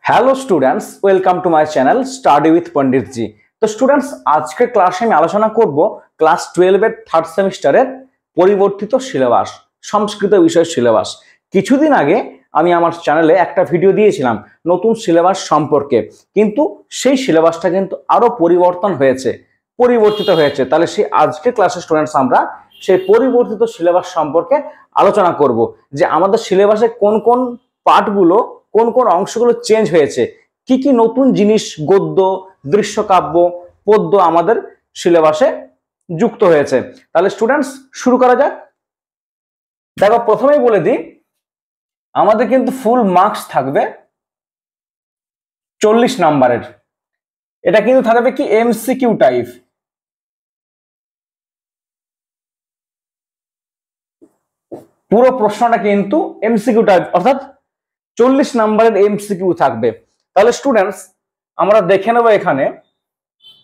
Hello students, welcome to my channel study with Pandit ji. तो students, आज के क्लासे मैं आलोचना करब क्लास 12 এর থার্ড সেমিস্টারের পরিবর্তিত সিলেবাস, সংস্কৃত বিষয় সিলেবাস। কিছুদিন আগে আমি আমার চ্যানেলে একটা ভিডিও দিয়েছিলাম নতুন সিলেবাস সম্পর্কে, কিন্তু সেই সিলেবাসটা কিন্তু আরো পরিবর্তিত হয়েছে। তাহলে সেই আজকে ক্লাসে স্টুডেন্টস আমরা সেই পরিবর্তিত সিলেবাস সম্পর্কে আলোচনা করব যে আমাদের সিলেবাসে কোন কোন পার্টগুলো, কোন কোন অংশগুলো চেঞ্জ হয়েছে, কি কি নতুন জিনিস গদ্য, দৃশ্যকাব্য, পদ্য আমাদের সিলেবাসে যুক্ত হয়েছে। তাহলে স্টুডেন্টস শুরু করা যাক। দেখো, প্রথমেই বলে দিই আমাদের কিন্তু ফুল মার্কস থাকবে 40 নাম্বারের। এটা কিন্তু থাকবে কি এমসিকিউ টাইপ। পুরো প্রশ্নটা কিন্তু এমসিকিউ টাইপ, অর্থাৎ 40 নাম্বারের এমসিকিউ থাকবে। তাহলে স্টুডেন্টস আমরা দেখে নেব, এখানে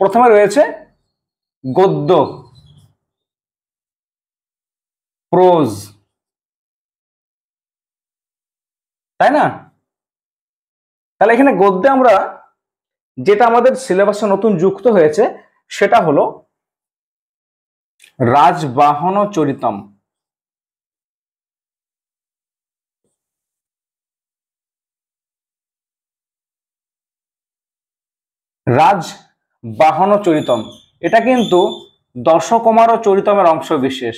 প্রথমে রয়েছে গদ্য, প্রোজ, তাই না? তাহলে এখানে গদ্যে আমরা যেটা আমাদের সিলেবাসে নতুন যুক্ত হয়েছে সেটা হলো রাজবাহন চরিতম। রাজবাহন চরিতম এটা কিন্তু দশকুমার চরিতমের অংশ বিশেষ।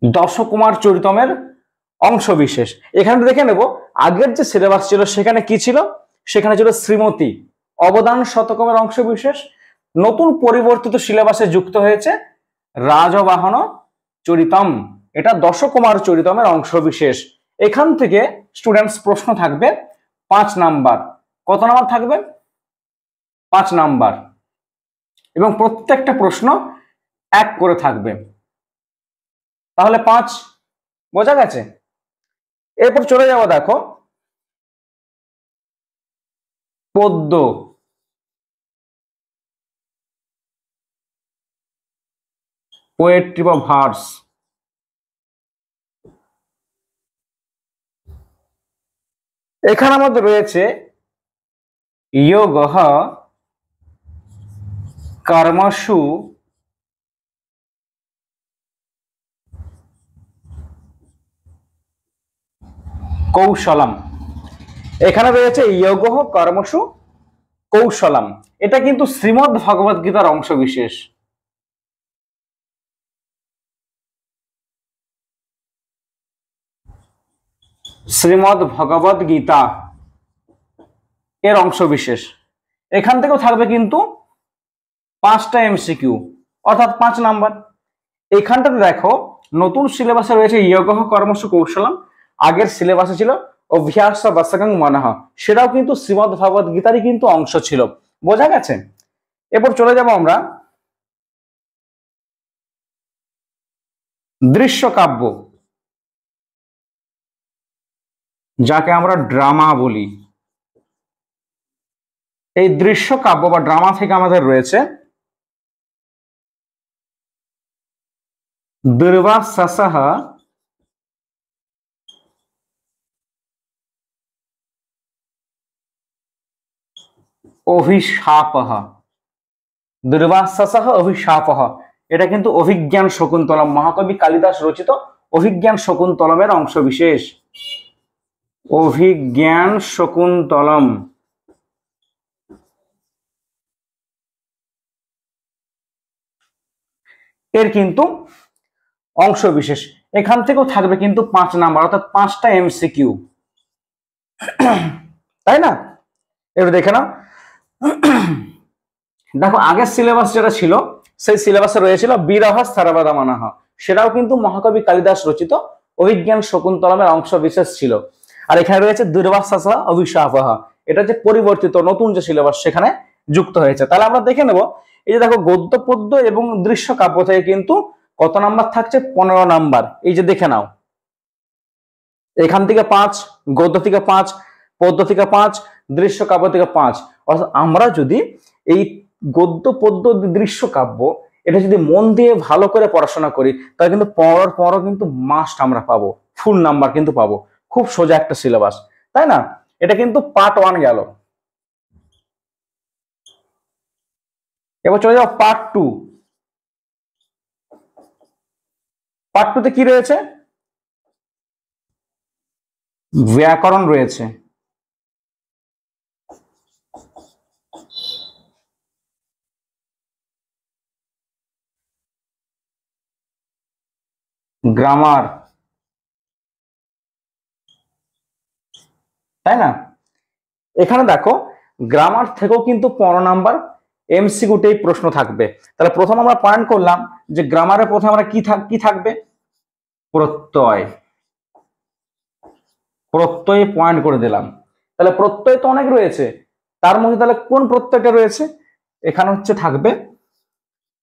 দশকুমার চরিতমের অংশ বিশেষ। এখানে দেখে নেব আগের যে সিলেবাস ছিল সেখানে কি ছিল, সেখানে ছিল শ্রীমতী, অবদান শতকমের অংশ বিশেষ। নতুন পরিবর্তিত সিলেবাসে যুক্ত হয়েছে রাজবাহন চরিতম, এটা দশকুমার চরিতমের অংশ বিশেষ। এখান থেকে স্টুডেন্টস প্রশ্ন থাকবে 5 নাম্বার। কত নাম্বার থাকবে? 5 নাম্বার, এবং প্রত্যেকটা প্রশ্ন 1 করে থাকবে। তাহলে 5 বোঝা গেছে। এরপর চলে যাবো, দেখো পদ্য, পোয়েট্রি বা ভার্স। এখানে আমাদের রয়েছে যোগঃ কর্মসু কৌশলম। এখানে রয়েছে যোগঃ কর্মসু কৌশলম, এটা কিন্তু শ্রীমদ্ ভগবদ গীতার অংশ বিশেষ। শ্রীমদ্ ভগবদ গীতা এর অংশ বিশেষ। এখান থেকেও থাকবে কিন্তু 5টা এমসিকিউ, অর্থাৎ 5 নাম্বার। এখানটাতে দেখো নতুন সিলেবাসে রয়েছে যোগঃ কর্মসু কৌশলম, আগের সিলেবাসে ছিল অভ্যাস বাসকাং মনঃ, সেটাও কিন্তু শ্রীমদ্ ভগবদ গীতারই কিন্তু অংশ ছিল। বোঝা গেছে। এরপর চলে যাব আমরা দৃশ্যকাব্য, যাকে আমরা ড্রামা বলি। এই দৃশ্যকাব্য বা ড্রামা থেকে আমাদের রয়েছে দুর্বাসসঃ অভিশাপঃ। দুর্বাসসঃ অভিশাপঃ, এটা কিন্তু অভিজ্ঞান শকুন্তলম, মহাকবি কালিদাস রচিত অভিজ্ঞান শকুন্তলমের অংশ বিশেষ। অভিজ্ঞান শকুন্তলম এর কিন্তু অংশ বিশেষ। এখান থেকেও থাকবে কিন্তু 5 নাম্বার, অর্থাৎ 5টা এমসিকিউ, তাই না? এবার দেখে নাও। দেখো আগের সিলেবাস যেটা ছিল সেই সিলেবাসে রয়েছিল বিরহ সর্বদমনঃ, সেটাও কিন্তু মহাকবি কালিদাস রচিত অভিজ্ঞান শকুন্তলমের অংশ বিশেষ ছিল। আর এখানে রয়েছে দুর্বাসসঃ অভিশাপঃ, এটা যে পরিবর্তিত নতুন যে সিলেবাস সেখানে যুক্ত হয়েছে। তাহলে আমরা দেখে নেব, এই যে দেখো গদ্য, পদ্য এবং দৃশ্যকাব্য থেকে কিন্তু কত নাম্বার থাকছে? 15 নাম্বার। এই যে দেখে নাও, এখান থেকে 5, গদ্য থেকে 5, পদ্য থেকে 5, দৃশ্যকাব্য থেকে 5। অর্থাৎ আমরা যদি এই গদ্য, পদ্য, দৃশ্যকাব্য এটা যদি মন দিয়ে ভালো করে পড়াশোনা করি তাহলে কিন্তু পড়ার পরও কিন্তু মাস্ট আমরা পাবো, ফুল নাম্বার কিন্তু পাবো। খুব সোজা একটা সিলেবাস, তাই না? এটা কিন্তু পার্ট 1 গেল। এবার চলে যাও পার্ট 2। পার্ট 2 তে কি রয়েছে? ব্যাকরণ রয়েছে, গ্রামার, তাই না? এখানে দেখো গ্রামার থেকেও কিন্তু 15 নাম্বার এমসিকিউতেই প্রশ্ন থাকবে। তাহলে প্রথম আমরা পয়েন্ট করলাম যে গ্রামারের প্রথমে আমরা কি থাকবে? প্রত্যয়। প্রত্যয় পয়েন্ট করে দিলাম। তাহলে প্রত্যয় তো অনেক রয়েছে, তার মধ্যে তাহলে কোন প্রত্যয়টা রয়েছে? এখানে হচ্ছে থাকবে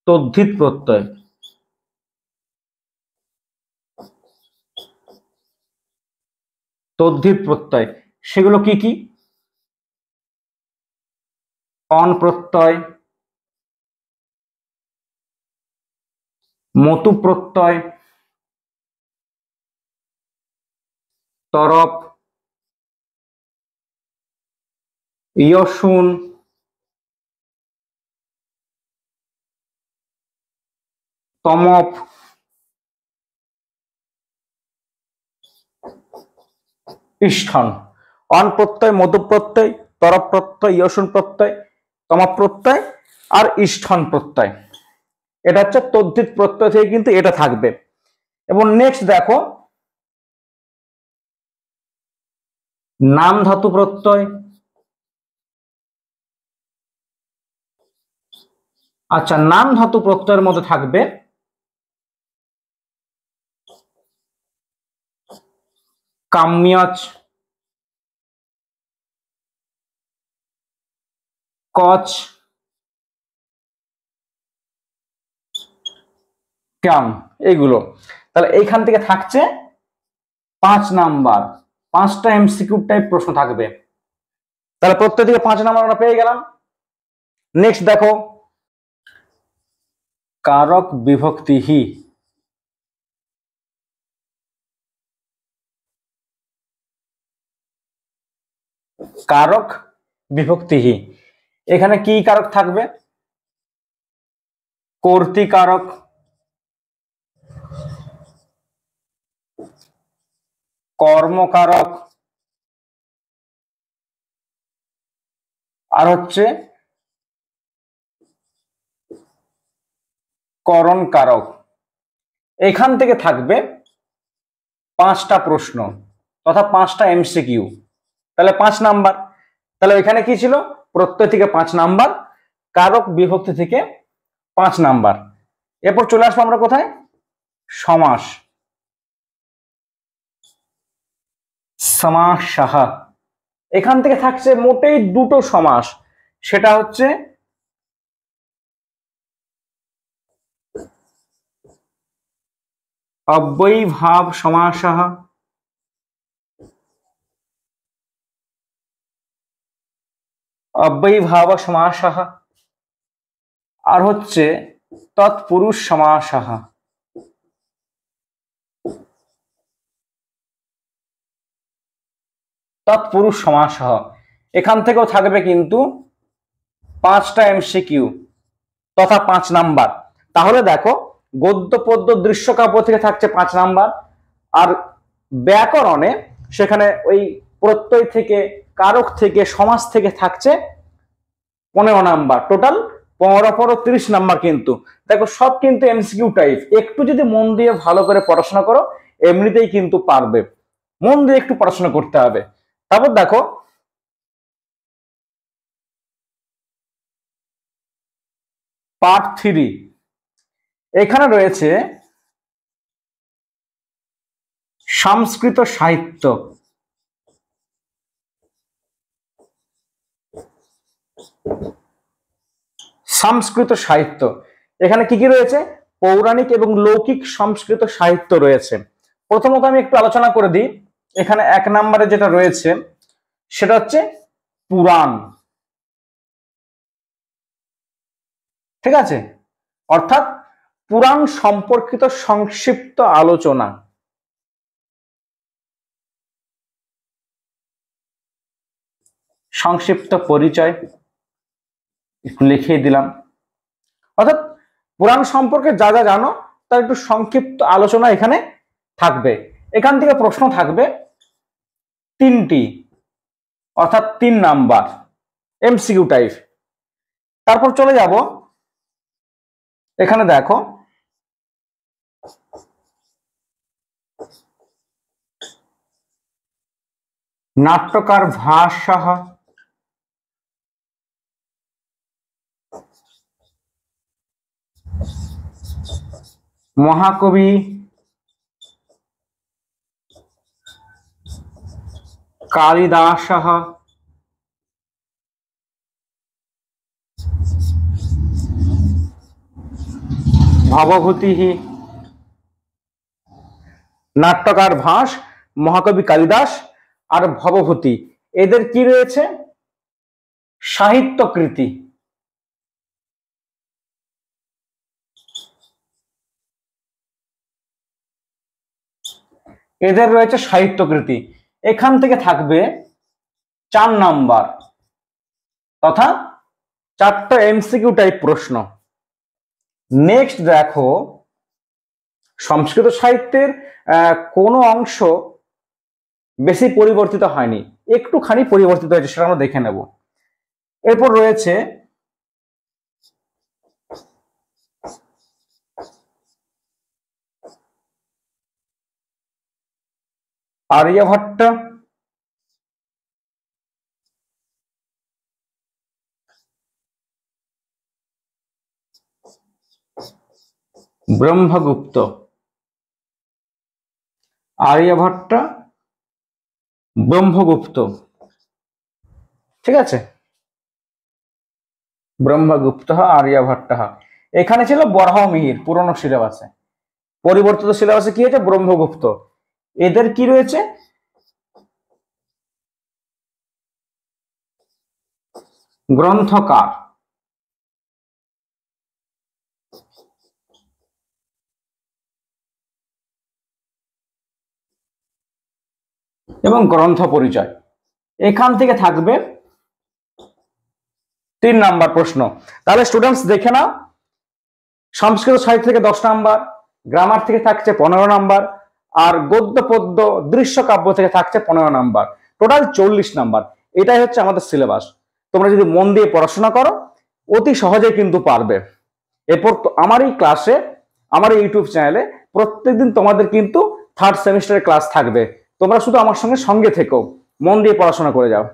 তদ্ধিত প্রত্যয়। তদ্ধিত প্রত্যয় সেগুলো কি কি? অন প্রত্যয়, মতু প্রত্যয়, তরপ, ইয়সুন, তমপ, ইষ্ঠন। অন প্রত্যয়, মধু প্রত্যয়, তরপ প্রত্যয়, ইয়সুন প্রত্যয়, তমপ প্রত্যয় আর ইষ্ঠন প্রত্যয়। এটা হচ্ছে তদ্ধিত প্রত্যয় থেকে কিন্তু এটা থাকবে। এবং নেক্সট দেখো নাম ধাতু প্রত্যয়। আচ্ছা, নাম ধাতু প্রত্যয়ের মধ্যে থাকবে কাম্যচ, কচ, ক্যাম, এইগুলো। তাহলে এইখান থেকে থাকছে 5 নাম্বার, 5টা এমসিকিউ টাইপ প্রশ্ন থাকবে। তাহলে প্রত্যেক থেকে 5 নাম্বার আমরা পেয়ে গেলাম। নেক্সট দেখো কারক বিভক্তিহি। কারক বিভক্তিহি, এখানে কি কারক থাকবে? কর্তৃকারক, কর্মকারক, আর হচ্ছে করণ কারক। এখান থেকে থাকবে 5টা প্রশ্ন তথা 5টা এমসিকিউ। তাহলে 5 নাম্বার। তাহলে এখানে কি ছিল? প্রত্যয় থেকে 5 নাম্বার, কারক বিভক্তি থেকে 5 নাম্বার। এরপর চলে আসবো আমরা কোথায়? সমাস। সমাসঃ, এখান থেকে থাকছে মোটেই 2টো সমাস। সেটা হচ্ছে অব্যয়ীভাব সমাসঃ, অব্যয়ীভাব সমাসঃ, আর হচ্ছে তৎপুরুষ সমাসঃ। তৎপুরুষ সমাসঃ, এখান থেকেও থাকবে কিন্তু 5টা এমসিকিউ তথা 5 নাম্বার। তাহলে দেখো গদ্য পদ্য দৃশ্যকাব্য থেকে থাকছে 5 নাম্বার, আর ব্যাকরণে সেখানে ওই প্রত্যয় থেকে, কারক থেকে, সমাস থেকে থাকছে 15 নাম্বার। Total 15 number. কিন্তু দেখো সব কিন্তু এমসিকিউ টাইপ। একটু যদি মন দিয়ে ভালো করে পড়াশোনা করো এমনিতেই কিন্তু পারবে। মন দিয়ে একটু পড়াশোনা করতে হবে। তারপর দেখো পার্ট 3, এখানে রয়েছে সংস্কৃত সাহিত্য। সংস্কৃত সাহিত্য, এখানে কি কি রয়েছে? পৌরাণিক এবং লৌকিক সংস্কৃত সাহিত্য রয়েছে। প্রথমত আমি একটু আলোচনা করে দিই। এখানে 1 নম্বরে যেটা রয়েছে সেটা হচ্ছে পুরাণ, ঠিক আছে? অর্থাৎ পুরাণ সম্পর্কিত সংক্ষিপ্ত আলোচনা। সংক্ষিপ্ত পরিচয় একটু লিখিয়ে দিলাম। অর্থাৎ পুরাণ সম্পর্কে যা যা জানো তার একটু সংক্ষিপ্ত আলোচনা এখানে থাকবে। এখান থেকে প্রশ্ন থাকবে 3টি, অর্থাৎ 3 নাম্বার এমসিকিউ টাইপ। তারপর চলে যাব, এখানে দেখো নাট্যকার ভাস সাহা, মহাকবি কালিদাস, ভবভূতি। নাট্যকার ভাস, মহাকবি কালিদাস আর ভবভূতি, এদের কি রয়েছে? সাহিত্যকৃতি। এদের রয়েছে সাহিত্যকৃতি। এখান থেকে থাকবে 4 নাম্বার তথা 4টা এমসিকিউ টাইপ প্রশ্ন। নেক্সট দেখো, সংস্কৃত সাহিত্যের কোন অংশ বেশি পরিবর্তিত হয়নি, একটুখানি পরিবর্তিত হয়েছে, সেটা আমরা দেখে নেব। এরপর রয়েছে আর্যভট্ট, ব্রহ্মগুপ্ত। আর্যভট্ট, ব্রহ্মগুপ্ত, ঠিক আছে, ব্রহ্মগুপ্ত, আর্যভট্ট। এখানে ছিল বরাহমিহির পুরনো সিলেবাসে। পরিবর্তিত সিলেবাসে কি হয়েছে? ব্রহ্মগুপ্ত। এদের কি রয়েছে? গ্রন্থকার। এবং গ্রন্থ পরিচয়। এখান থেকে থাকবে 3 নাম্বার প্রশ্ন। তাহলে স্টুডেন্টস দেখে নাও, সংস্কৃত সাহিত্য থেকে 10 নাম্বার, গ্রামার থেকে থাকছে 15 নাম্বার, আর গদ্য পদ্য দৃশ্য কাব্য থেকে থাকছে 15 নাম্বার, টোটাল 40 নাম্বার। এটাই হচ্ছে আমাদের সিলেবাস। তোমরা যদি মন দিয়ে পড়াশোনা করো অতি সহজে কিন্তু পারবে। এরপর আমার এই ক্লাসে, আমার এই ইউটিউব চ্যানেলে প্রত্যেকদিন তোমাদের কিন্তু 3rd সেমিস্টারের ক্লাস থাকবে। তোমরা শুধু আমার সঙ্গে থেকো, মন দিয়ে পড়াশোনা করে যাও।